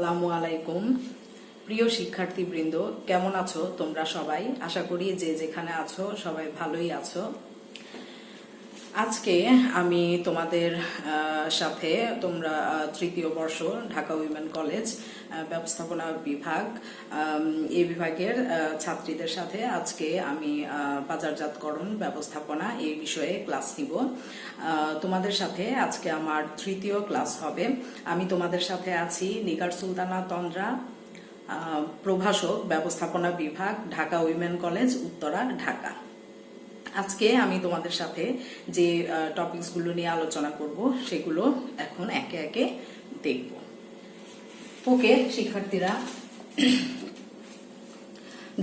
আসসালামু আলাইকুম প্রিয় শিক্ষার্থীবৃন্দ, কেমন আছো তোমরা সবাই? আশা করি যে যেখানে আছো সবাই ভালোই আছো। আজকে আমি তোমাদের সাথে তোমরা তৃতীয় বর্ষ ঢাকা উইমেন কলেজ ব্যবস্থাপনা বিভাগ এই বিভাগের ছাত্রীদের সাথে আজকে আমি বাজারজাতকরণ ব্যবস্থাপনা এই বিষয়ে ক্লাস নিব। তোমাদের সাথে আজকে আমার তৃতীয় ক্লাস হবে। আমি তোমাদের সাথে আছি নিগার সুলতানা তন্দ্রা, প্রভাষক ব্যবস্থাপনা বিভাগ, ঢাকা উইমেন কলেজ, উত্তরা, ঢাকা। আজকে আমি তোমাদের সাথে যে টপিকসগুলো নিয়ে আলোচনা করব সেগুলো এখন একে একে দেখব। ওকে শিক্ষার্থীরা,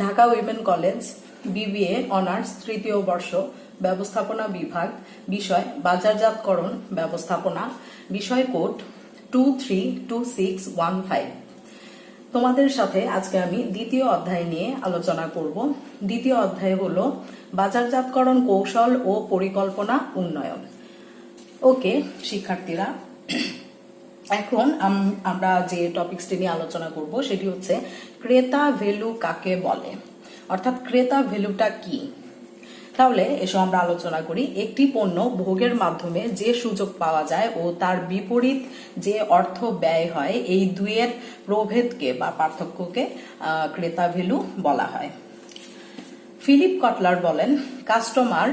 Dhaka women college BBA honours তৃতীয় বর্ষ ব্যবস্থাপনা বিভাগ, বিষয় বাজারজাতকরণ ব্যবস্থাপনা, বিষয় কোড 232615। তোমাদের সাথে আজকে আমি দ্বিতীয় অধ্যায় নিয়ে আলোচনা করব। দ্বিতীয় অধ্যায় হলো বাজারজাতকরণ কৌশল ও পরিকল্পনা উন্নয়ন। ওকে শিক্ষার্থীরা, এখন আমরা যে টপিকসটি নিয়ে আলোচনা করব সেটি হচ্ছে ক্রেতা ভ্যালু কাকে বলে, অর্থাৎ ক্রেতা ভ্যালুটা কি। তাহলে এসব আমরা আলোচনা করি। একটি পণ্য ভোগের মাধ্যমে যে সুযোগ পাওয়া যায় ও তার বিপরীত যে অর্থ ব্যয় হয়, এই দুইয়ের প্রভেদকে বা পার্থক্যকে ক্রেতা ভ্যালু বলা হয়। ফিলিপ কটলার বলেন, customer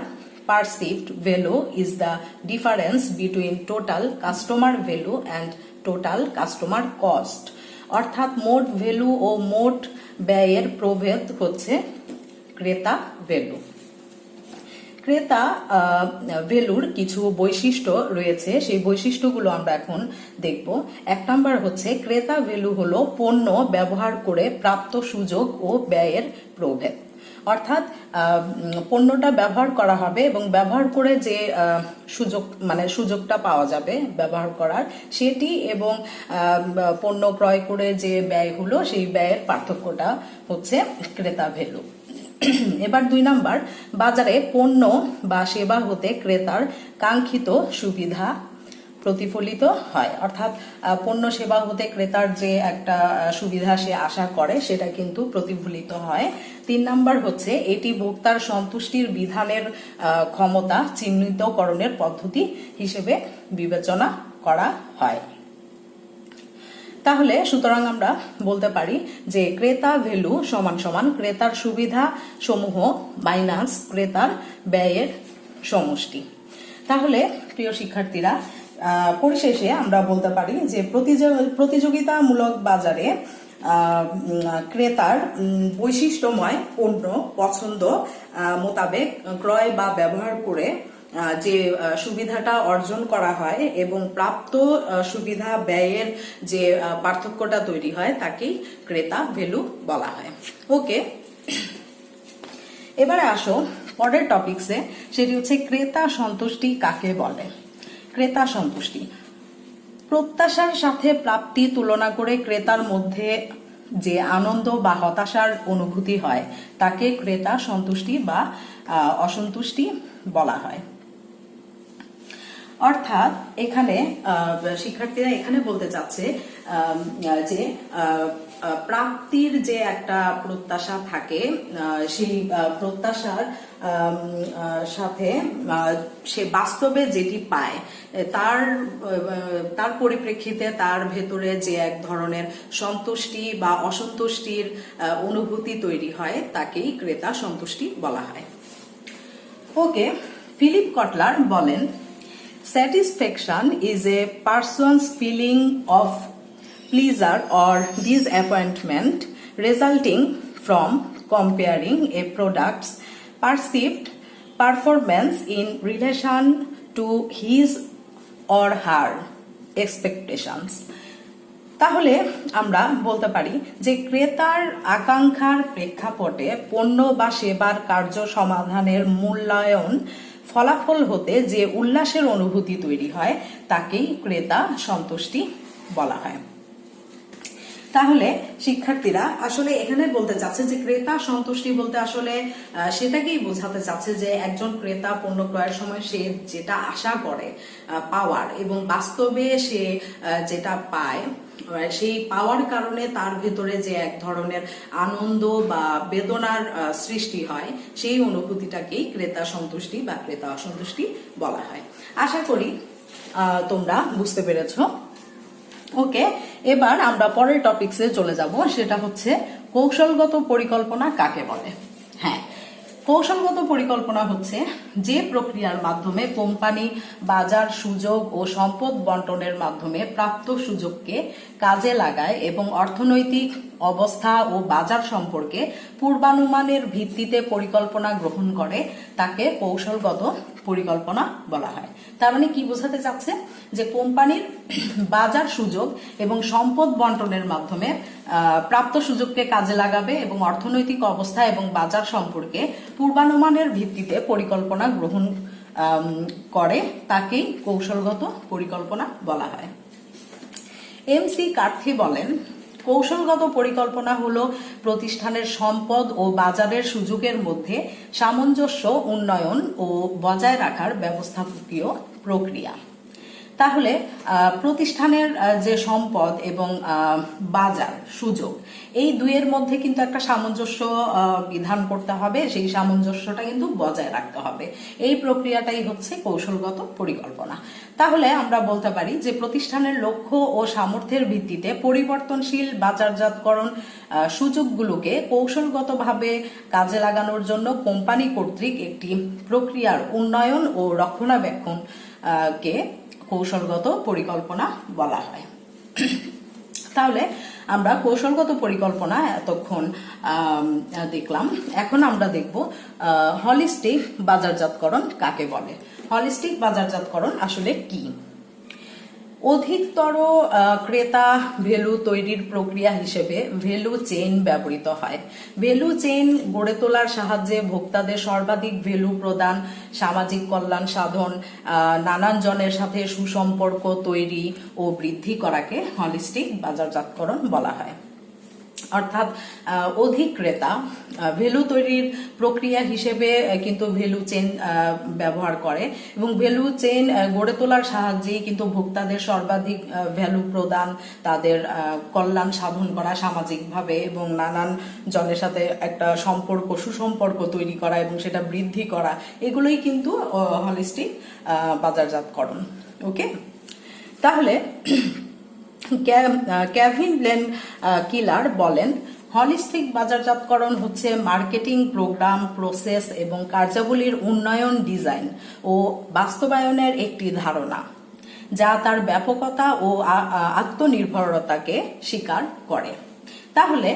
perceived value is the difference between total customer value and total customer cost, অর্থাৎ মোট ভ্যালু ও মোট ব্যয়ের প্রভেদ হচ্ছে ক্রেতা ভ্যালু। ক্রেতা ভ্যালুর কিছু বৈশিষ্ট্য রয়েছে, সেই বৈশিষ্ট্যগুলো আমরা এখন দেখব। এক নম্বর হচ্ছে ক্রেতা ভ্যালু হলো পণ্য ব্যবহার করে প্রাপ্ত সুযোগ ও ব্যয়ের প্রভেদ, অর্থাৎ পণ্যটা ব্যবহার করা হবে এবং ব্যবহার করে যে সুযোগটা পাওয়া যাবে ব্যবহার করার, সেটি এবং পণ্য ক্রয় করে যে ব্যয় হলো সেই ব্যয়ের পার্থক্যটা হচ্ছে ক্রেতা ভ্যালু। এবার 2 নাম্বার, বাজারে পণ্য বা সেবা হতে ক্রেতার কাঙ্ক্ষিত সুবিধা প্রতিফলিত হয়, অর্থাৎ পণ্য সেবা হতে ক্রেতার যে একটা সুবিধা সে আশা করে সেটা কিন্তু প্রতিফলিত হয়। 3 নাম্বার হচ্ছে এটি ভোক্তার সন্তুষ্টির বিধানের ক্ষমতা চিহ্নিতকরণের পদ্ধতি হিসেবে বিবেচনা করা হয়। তাহলে সুতরাং আমরা বলতে পারি যে ক্রেতা ভ্যালু সমান সমান ক্রেতার সুবিধা সমূহ মাইনাস ক্রেতার ব্যয়ের সমষ্টি। তাহলে প্রিয় শিক্ষার্থীরা, পরিশেষে আমরা বলতে পারি যে প্রতিযোগিতামূলক বাজারে ক্রেতার বৈশিষ্ট্যময় পণ্য পছন্দ মোতাবেক ক্রয় বা ব্যবহার করে যে সুবিধাটা অর্জন করা হয় এবং প্রাপ্ত সুবিধা ব্যয়ের যে পার্থক্যটা তৈরি হয় তাকেই ক্রেতা ভ্যালু বলা হয়। ওকে, এবারে আসো পরের টপিকসে, সেটি হচ্ছে ক্রেতা সন্তুষ্টি কাকে বলে। ক্রেতা সন্তুষ্টি প্রত্যাশার সাথে প্রাপ্তি তুলনা করে ক্রেতার মধ্যে যে আনন্দ বা হতাশার অনুভূতি হয় তাকে ক্রেতা সন্তুষ্টি বা অসন্তুষ্টি বলা হয়। অর্থাৎ এখানে শিক্ষার্থীরা এখানে বলতে চাচ্ছে যে প্রাপ্তির যে একটা প্রত্যাশা থাকে, সেই প্রত্যাশার সাথে সে বাস্তবে যেটি পায় তার পরিপ্রেক্ষিতে তার ভেতরে যে এক ধরনের সন্তুষ্টি বা অসন্তুষ্টির অনুভূতি তৈরি হয় তাকেই ক্রেতা সন্তুষ্টি বলা হয়। ওকে, ফিলিপ কটলার বলেন, satisfaction is a person's feeling of pleasure or disappointment resulting from comparing a product's perceived performance in relation to his or her expectations. তাহলে আমরা বলতে পারি যে ক্রেতার আকাঙ্ক্ষার প্রেক্ষাপটে পণ্য বা সেবার কার্য সমাধানের মূল্যায়ন ফলাফল হতে যে উল্লাসের অনুভূতি তৈরি হয় তাকেই ক্রেতা সন্তুষ্টি বলা হয়। তাহলে শিক্ষার্থীরা আসলে এখানে বলতে চাচ্ছে যে ক্রেতা সন্তুষ্টি বলতে আসলে সেটাকেই বোঝাতে চাচ্ছে যে একজন ক্রেতা পণ্য ক্রয়ের সময় সে যেটা আশা করে পাওয়ার এবং বাস্তবে সে যেটা পায় সেই পাওয়ার কারণে তার ভেতরে যে এক ধরনের আনন্দ বা বেদনার সৃষ্টি হয়, সেই অনুভূতিটাকেই ক্রেতা সন্তুষ্টি বা ক্রেতা অসন্তুষ্টি বলা হয়। আশা করি তোমরা বুঝতে পেরেছো। ওকে, এবার আমরা পরের টপিকসে চলে যাব, সেটা হচ্ছে কৌশলগত পরিকল্পনা কাকে বলে। হ্যাঁ, কৌশলগত পরিকল্পনা হচ্ছে যে প্রক্রিয়ার মাধ্যমে কোম্পানি বাজার সুযোগ ও সম্পদ বন্টনের মাধ্যমে প্রাপ্ত সুযোগকে কাজে লাগায় এবং অর্থনৈতিক অবস্থা ও বাজার সম্পর্কে পূর্বানুমানের ভিত্তিতে পরিকল্পনা গ্রহণ করে, তাকে কৌশলগত পরিকল্পনা বলা হয়। তার মানে কি বোঝাতে চাচ্ছে, যে কোম্পানির বাজার সুযোগ এবং সম্পদ বন্টনের মাধ্যমে প্রাপ্ত সুযোগকে কাজে লাগাবে এবং অর্থনৈতিক অবস্থা এবং বাজার সম্পর্কে পূর্বানুমানের ভিত্তিতে পরিকল্পনা গ্রহণ করে, তাকেই কৌশলগত পরিকল্পনা বলা হয়। এমসি কার্থি বলেন, কৌশলগত পরিকল্পনা হলো প্রতিষ্ঠানের সম্পদ ও বাজারের সুযোগের মধ্যে সামঞ্জস্য উন্নয়ন ও বজায় রাখার ব্যবস্থাপকীয় প্রক্রিয়া। তাহলে প্রতিষ্ঠানের যে সম্পদ এবং বাজার সুযোগ, এই দুইয়ের মধ্যে কিন্তু একটা সামঞ্জস্য বিধান করতে হবে, সেই সামঞ্জস্যটা কিন্তু বজায় রাখতে হবে। এই প্রক্রিয়াটাই হচ্ছে কৌশলগত পরিকল্পনা। তাহলে আমরা বলতে পারি যে প্রতিষ্ঠানের লক্ষ্য ও সামর্থ্যের ভিত্তিতে পরিবর্তনশীল বাজারজাতকরণ সুযোগগুলোকে কৌশলগতভাবে কাজে লাগানোর জন্য কোম্পানি কর্তৃক একটি প্রক্রিয়ার উন্নয়ন ও রক্ষণাবেক্ষণ কে কৌশলগত পরিকল্পনা বলা হয়। তাহলে আমরা কৌশলগত পরিকল্পনা এতক্ষণ দেখলাম। এখন আমরা দেখব হলিস্টিক বাজারজাতকরণ কাকে বলে। হলিস্টিক বাজারজাতকরণ আসলে কি? অধিকতর ক্রেতা ভ্যালু তৈরির প্রক্রিয়া হিসেবে ভ্যালু চেইন ব্যবহৃত হয়। ভ্যালু চেইন গড়ে তোলার সাহায্যে ভোক্তাদের সর্বাধিক ভ্যালু প্রদান, সামাজিক কল্যাণ সাধন, নানান জনের সাথে সুসম্পর্ক তৈরি ও বৃদ্ধি করাকে হলিস্টিক বাজারজাতকরণ বলা হয়। অর্থাৎ অধিক ক্রেতা ভ্যালু তৈরির প্রক্রিয়া হিসেবে কিন্তু ভ্যালু চেইন ব্যবহার করে এবং ভ্যালু চেইন গড়ে তোলার সাহায্যে কিন্তু ভোক্তাদের সর্বাধিক ভ্যালু প্রদান, তাদের কল্যাণ সাধন করা সামাজিকভাবে এবং নানান জনের সাথে একটা সুসম্পর্ক তৈরি করা এবং সেটা বৃদ্ধি করা, এগুলোই কিন্তু হলিস্টিক বাজারজাতকরণ। ওকে, তাহলে কেভিন লেন কিলার বলেন, হলিস্টিক বাজারজাতকরণ হচ্ছে মার্কেটিং প্রোগ্রাম, প্রসেস এবং কার্যাবলীর উন্নয়ন, ডিজাইন ও বাস্তবায়নের একটি ধারণা যা তার ব্যাপকতা ও আত্মনির্ভরতাকে স্বীকার করে। তাহলে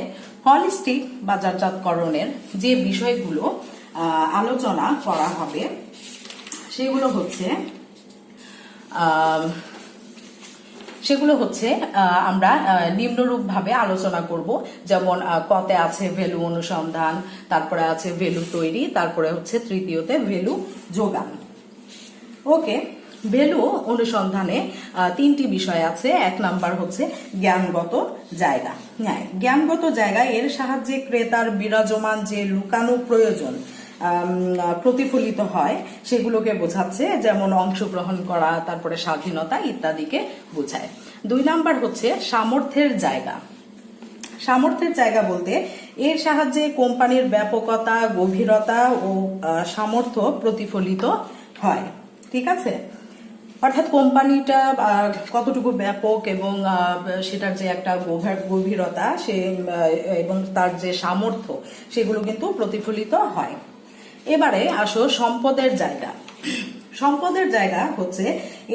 হলিস্টিক বাজারজাতকরণের যে বিষয়গুলো আলোচনা করা হবে সেগুলো হচ্ছে আমরা নিম্নরূপ ভাবে আলোচনা করব। যেমন কতে আছে ভ্যালু অনুসন্ধান, তারপরে আছে ভ্যালু তৈরি, তারপরে হচ্ছে তৃতীয়তে ভ্যালু যোগান। ওকে, ভ্যালু অনুসন্ধানে তিনটি বিষয় আছে। এক নাম্বার হচ্ছে জ্ঞানগত জায়গা। হ্যাঁ, জ্ঞানগত জায়গা এর সাহায্যে ক্রেতার বিরাজমান যে লুকানো প্রয়োজন প্রতিফলিত হয় সেগুলোকে বোঝাচ্ছে, যেমন অংশগ্রহণ করা, তারপরে স্বাধীনতা ইত্যাদিকে বোঝায়। 2 নাম্বার হচ্ছে সামর্থ্যের জায়গা। সামর্থ্যের জায়গা বলতে এর সাহায্যে কোম্পানির ব্যাপকতা, গভীরতা ও সামর্থ্য প্রতিফলিত হয়। ঠিক আছে, অর্থাৎ কোম্পানিটা কতটুকু ব্যাপক এবং সেটার যে একটা গভীরতা এবং তার যে সামর্থ্য সেগুলো কিন্তু প্রতিফলিত হয়। এবারে আসো সম্পদের জায়গা। সম্পদের জায়গা হচ্ছে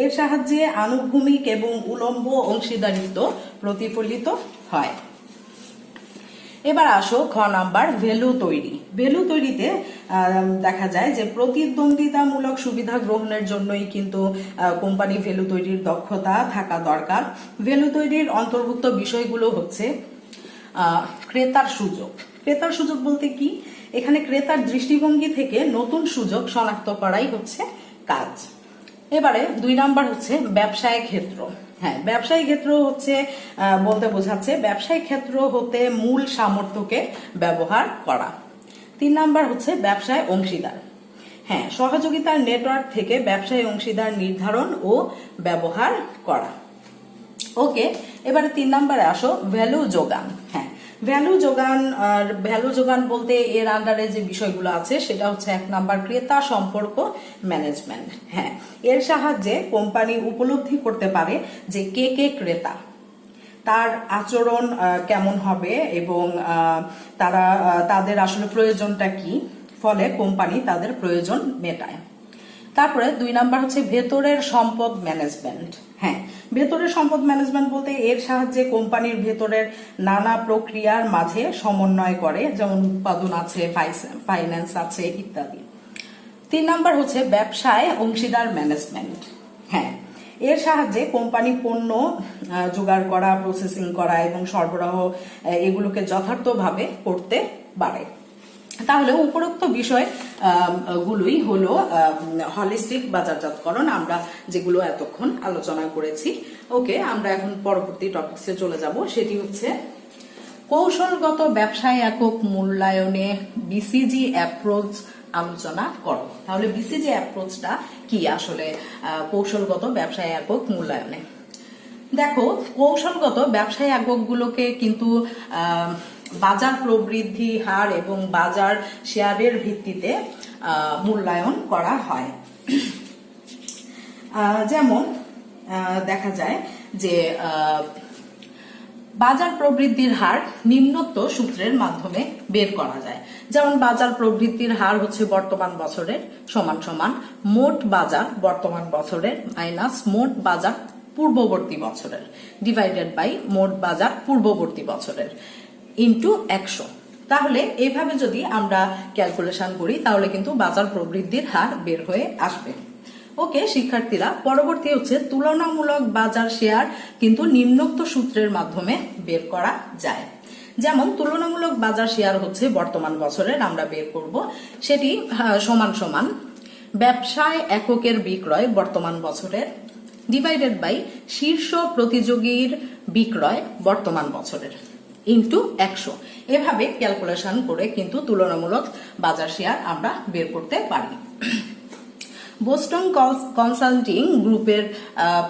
এর সাহায্যে আনুভূমিক এবং উলম্ব অংশীদারিত্ব প্রতিফলিত হয়। এবার আসো খ নাম্বার ভ্যালু তৈরি। ভ্যালু তৈরিতে দেখা যায় যে প্রতিদ্বন্দ্বিতামূলক সুবিধা গ্রহণের জন্যই কিন্তু কোম্পানি ভ্যালু তৈরির দক্ষতা থাকা দরকার। ভ্যালু তৈরির অন্তর্ভুক্ত বিষয়গুলো হচ্ছে ক্রেতার সুযোগ। ক্রেতার সুযোগ বলতে কি? এখানে ক্রেতার দৃষ্টিভঙ্গি থেকে নতুন সুযোগ শনাক্ত করাই হচ্ছে কাজ। এবারে 2 নাম্বার হচ্ছে ব্যবসায়িক ক্ষেত্র। হ্যাঁ, ব্যবসায়িক ক্ষেত্র হচ্ছে বলতে বোঝাচ্ছে ব্যবসায়িক ক্ষেত্র হতে মূল সামর্থ্যকে ব্যবহার করা। 3 নাম্বার হচ্ছে ব্যবসায় অংশীদার। হ্যাঁ, সহযোগিতার নেটওয়ার্ক থেকে ব্যবসায়ী অংশীদার নির্ধারণ ও ব্যবহার করা। ওকে, এবারে 3 নম্বরে আসো, ভ্যালু যোগান। হ্যাঁ, ভ্যালু যোগান বলতে এর আন্ডারে যে বিষয়গুলো আছে সেটা হচ্ছে 1 নাম্বার ক্রেতা সম্পর্ক ম্যানেজমেন্ট। হ্যাঁ, এর সাহায্যে কোম্পানি উপলব্ধি করতে পারে যে কে কে ক্রেতা, তার আচরণ কেমন হবে এবং তাদের আসলে প্রয়োজনটা কি, ফলে কোম্পানি তাদের প্রয়োজন মেটায়। তারপরে 2 নাম্বার হচ্ছে ভেতরের সম্পদ ম্যানেজমেন্ট। হ্যাঁ, ভেতরের সম্পদ ম্যানেজমেন্ট বলতে এর সাহায্যে কোম্পানির ভেতরের নানা প্রক্রিয়ার মাঝে সমন্বয় করে, যেমন উৎপাদন আছে, ফাইন্যান্স আছে ইত্যাদি। 3 নাম্বার হচ্ছে ব্যবসায় অংশীদার ম্যানেজমেন্ট। হ্যাঁ, এর সাহায্যে কোম্পানি পণ্য জোগাড় করা, প্রসেসিং করা এবং সরবরাহ এগুলোকে যথার্থভাবে করতে পারে। তাহলে উপরোক্ত বিষয় গুলোই হলো হলিস্টিক বাজারজাতকরণ, আমরা যেগুলো এতক্ষণ আলোচনা করেছি। ওকে, আমরা এখন পরবর্তী টপিকসে চলে যাব, সেটি হচ্ছে কৌশলগত ব্যবসায় একক মূল্যায়নে বিসিজি অ্যাপ্রোচ আলোচনা করো। তাহলে বিসিজি অ্যাপ্রোচটা কি আসলে কৌশলগত ব্যবসায় একক মূল্যায়নে? দেখো, কৌশলগত ব্যবসায় এককগুলোকে কিন্তু বাজার প্রবৃদ্ধি হার এবং বাজার শেয়ারের ভিত্তিতে মূল্যায়ন করা হয়। যেমন দেখা যায় যে বাজার প্রবৃদ্ধির হার নিম্নোক্ত সূত্রের মাধ্যমে বের করা যায়। যেমন বাজার প্রবৃদ্ধির হার হচ্ছে বর্তমান বছরের সমান সমান মোট বাজার বর্তমান বছরের মাইনাস মোট বাজার পূর্ববর্তী বছরের ডিভাইডেড বাই মোট বাজার পূর্ববর্তী বছরের ইন্টু 100। তাহলে এইভাবে যদি আমরা ক্যালকুলেশন করি তাহলে কিন্তু বাজার প্রবৃদ্ধির হার বের হয়ে আসবে। ওকে শিক্ষার্থীরা, পরবর্তী হচ্ছে তুলনামূলক বাজার শেয়ার কিন্তু নিম্নোক্ত সূত্রের মাধ্যমে বের করা যায়। যেমন তুলনামূলক বাজার শেয়ার হচ্ছে বর্তমান বছরের, আমরা বের করব সেটি সমান সমান ব্যবসায় এককের বিক্রয় বর্তমান বছরের ডিভাইডেড বাই শীর্ষ প্রতিযোগীর বিক্রয় বর্তমান বছরের ইন্টু 100। এভাবে ক্যালকুলেশন করে কিন্তু তুলনামূলক বাজার শেয়ার আমরা বের করতে পারি। বোস্টন কনসাল্টিং গ্রুপের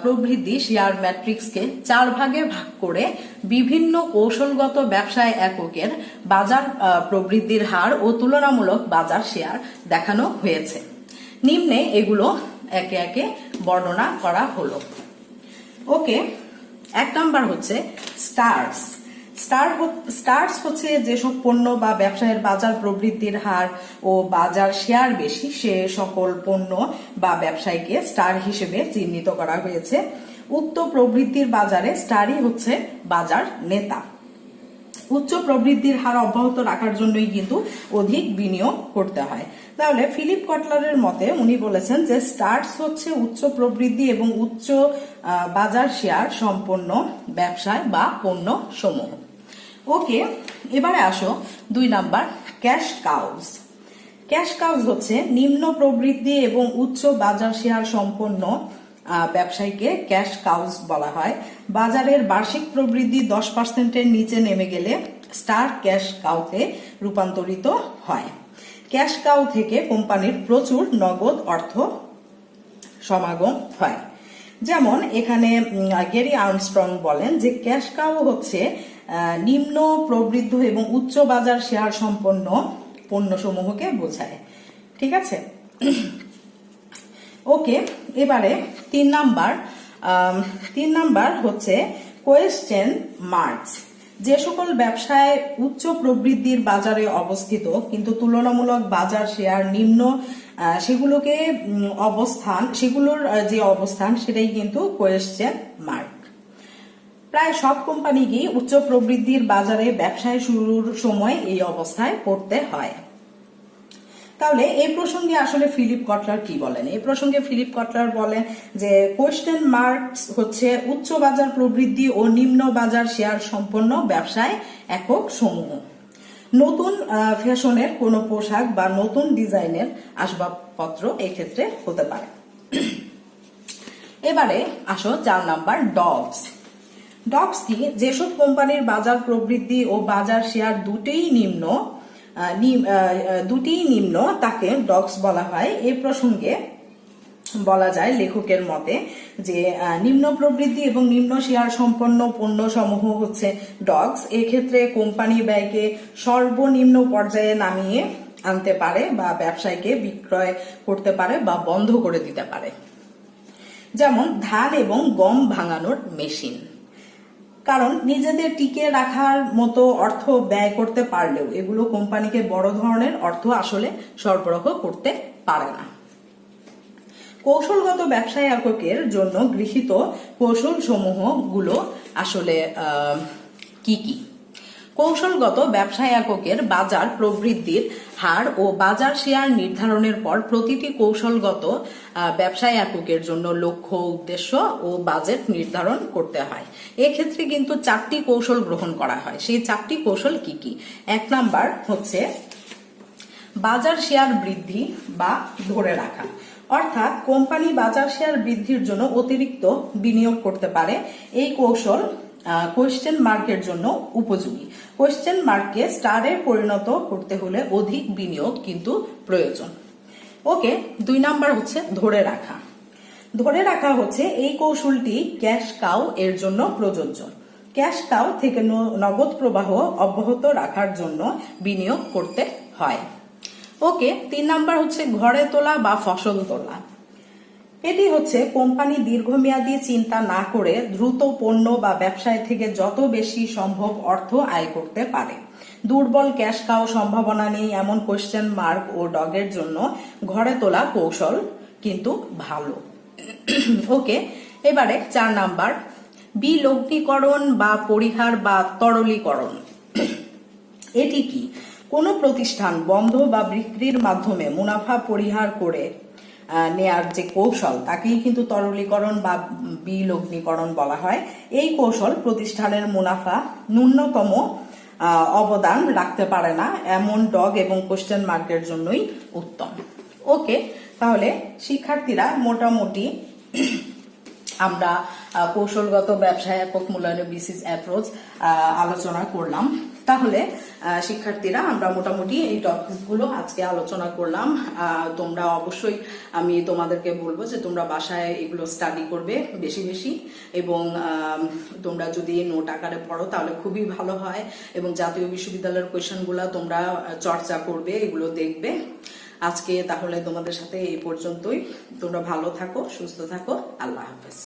প্রবৃদ্ধি শেয়ার ম্যাট্রিক্সকে 4 ভাগে ভাগ করে বিভিন্ন কৌশলগত ব্যবসায় এককের বাজার প্রবৃদ্ধির হার ও তুলনামূলক বাজার শেয়ার দেখানো হয়েছে। নিম্নে এগুলো একে একে বর্ণনা করা হলো। ওকে, 1 নাম্বার হচ্ছে স্টার্স হচ্ছে যেসব পণ্য বা ব্যবসায়ের বাজার প্রবৃদ্ধির হার ও বাজার শেয়ার বেশি সে সকল পণ্য বা ব্যবসায়ীকে স্টার হিসেবে চিহ্নিত করা হয়েছে। উচ্চ প্রবৃদ্ধির বাজারে স্টারই হচ্ছে বাজার নেতা। উচ্চ প্রবৃদ্ধির হার অব্যাহত রাখার জন্যই কিন্তু অধিক বিনিয়োগ করতে হয়। তাহলে ফিলিপ কটলারের মতে উনি বলেছেন যে স্টার্স হচ্ছে উচ্চ প্রবৃদ্ধি এবং উচ্চ বাজার শেয়ার সম্পন্ন ব্যবসায় বা পণ্য সমূহ। ওকে, এবারে আসো 2 নাম্বার ক্যাশ কাউজ হচ্ছে নিম্ন প্রবৃদ্ধি এবং উচ্চ বাজার শেয়ার সম্পন্ন ব্যবসায়ীকে ক্যাশ কাউজ বলা হয়। বাজারের বার্ষিক প্রবৃদ্ধি 10%-এর নিচে নেমে গেলে স্টার ক্যাশ কাউতে রূপান্তরিত হয়। ক্যাশ কাউ থেকে কোম্পানির প্রচুর নগদ অর্থ সমাগম হয়। যেমন এখানে গ্যারি আর্মস্ট্রং বলেন যে ক্যাশ কাউ হচ্ছে নিম্ন প্রবৃদ্ধ এবং উচ্চ বাজার শেয়ার সম্পন্ন পণ্যসমূহকে বোঝায়। ঠিক আছে। ওকে, এবারে 3 নাম্বার হচ্ছে কোয়েশ্চেন মার্কস। যে সকল ব্যবসায় উচ্চ প্রবৃদ্ধির বাজারে অবস্থিত কিন্তু তুলনামূলক বাজার শেয়ার নিম্ন সেগুলোর যে অবস্থান সেটাই কিন্তু কোয়েশ্চেন মার্ক। প্রায় সব কোম্পানিকেই উচ্চ প্রবৃদ্ধির বাজারে ব্যবসায় শুরুর সময় এই অবস্থায় পড়তে হয়। তাহলে এই প্রসঙ্গে আসলে ফিলিপ কটলার কি বলেন? এই প্রসঙ্গে ফিলিপ কটলার বলেন যে কোয়েশ্চেন মার্কস হচ্ছে উচ্চ বাজার প্রবৃদ্ধি ও নিম্ন বাজার শেয়ার সম্পন্ন ব্যবসায় একক সমূহ। নতুন ফ্যাশনের কোনো পোশাক বা নতুন ডিজাইনের আসবাবপত্র এই ক্ষেত্রে হতে পারে। এবারে আসো 4 নাম্বার ডগস কি? যেসব কোম্পানির বাজার প্রবৃদ্ধি ও বাজার শেয়ার দুটিই নিম্ন তাকে ডগস বলা হয়। এই প্রসঙ্গে বলা যায় লেখকের মতে যে নিম্ন প্রবৃদ্ধি এবং নিম্ন শেয়ার সম্পন্ন পণ্য সমূহ হচ্ছে ডগস, এক্ষেত্রে কোম্পানি ব্যয়কে সর্বনিম্ন পর্যায়ে নামিয়ে আনতে পারে বা ব্যবসায়ীকে বিক্রয় করতে পারে বা বন্ধ করে দিতে পারে। যেমন ধান এবং গম ভাঙানোর মেশিন, কারণ নিজেদের টিকে রাখার মতো অর্থ ব্যয় করতে পারলেও এগুলো কোম্পানিকে বড় ধরনের অর্থ আসলে সরবরাহ করতে পারে না। কৌশলগত ব্যবসায় এককের জন্য গৃহীত কৌশল সমূহ গুলো আসলে কি কি? কৌশলগত ব্যবসায় এককের বাজার প্রবৃদ্ধির হার ও বাজার শেয়ার নির্ধারণের পর প্রতিটি কৌশলগত ব্যবসায় এককের জন্য লক্ষ্য, উদ্দেশ্য ও বাজেট নির্ধারণ করতে হয়। এক্ষেত্রে কিন্তু 4টি কৌশল গ্রহণ করা হয়। সেই 4টি কৌশল কি কি? 1 নাম্বার হচ্ছে বাজার শেয়ার বৃদ্ধি বা ধরে রাখা, অর্থাৎ কোম্পানি বাজার শেয়ার বৃদ্ধির জন্য অতিরিক্ত বিনিয়োগ করতে পারে। এই কৌশল কোয়েশ্চেন মার্কের জন্য উপযোগী। কোয়েশ্চেন মার্ককে স্টারে পরিণত করতে হলে অধিক বিনিয়োগ কিন্তু প্রয়োজন। ওকে, 2 নাম্বার হচ্ছে ধরে রাখা। ধরে রাখা হচ্ছে এই কৌশলটি ক্যাশ কাউ এর জন্য প্রযোজ্য। ক্যাশ কাউ থেকে নগদ প্রবাহ অব্যাহত রাখার জন্য বিনিয়োগ করতে হয়। ওকে, 3 নাম্বার হচ্ছে ঘরে তোলা বা ফসল তোলা। এটি হচ্ছে কোম্পানি দীর্ঘমেয়াদী চিন্তা না করে দ্রুত পণ্য বা ব্যবসায় থেকে যত বেশি সম্ভব অর্থ আয় করতে পারে। দুর্বল ক্যাশ কাউ সম্ভাবনা নেই এমন কোয়েশ্চেন মার্ক ও ডগের জন্য ঘরে তোলা কৌশল কিন্তু ভালো। ওকে, এবারে 4 নাম্বার বিলগ্নীকরণ বা পরিহার বা তরলীকরণ। এটি কি? কোনো প্রতিষ্ঠান বন্ধ বা বিক্রির মাধ্যমে মুনাফা পরিহার করে নেয়ার যে কৌশল তাকেই কিন্তু তরলীকরণ বা বিলগ্নীকরণ বলা হয়। এই কৌশল প্রতিষ্ঠানের মুনাফা ন্যূনতম অবদান রাখতে পারে না এমন ডগ এবং কোয়েশ্চেন মার্কের জন্যই উত্তম। ওকে, তাহলে শিক্ষার্থীরা মোটামুটি আমরা কৌশলগত ব্যবসায় একক মূল্যায়নের বিসিস অ্যাপ্রোচ আলোচনা করলাম। তাহলে শিক্ষার্থীরা আমরা মোটামুটি এই টপিকগুলো আজকে আলোচনা করলাম। তোমরা অবশ্যই আমি তোমাদেরকে বলবো যে তোমরা বাসায় এগুলো স্টাডি করবে বেশি বেশি, এবং তোমরা যদি নোট আকারে পড়ো তাহলে খুবই ভালো হয়, এবং জাতীয় বিশ্ববিদ্যালয়ের কোয়েশনগুলো তোমরা চর্চা করবে, এগুলো দেখবে। আজকে তাহলে তোমাদের সাথে এই পর্যন্তই। তোমরা ভালো থাকো, সুস্থ থাকো। আল্লাহ হাফেজ।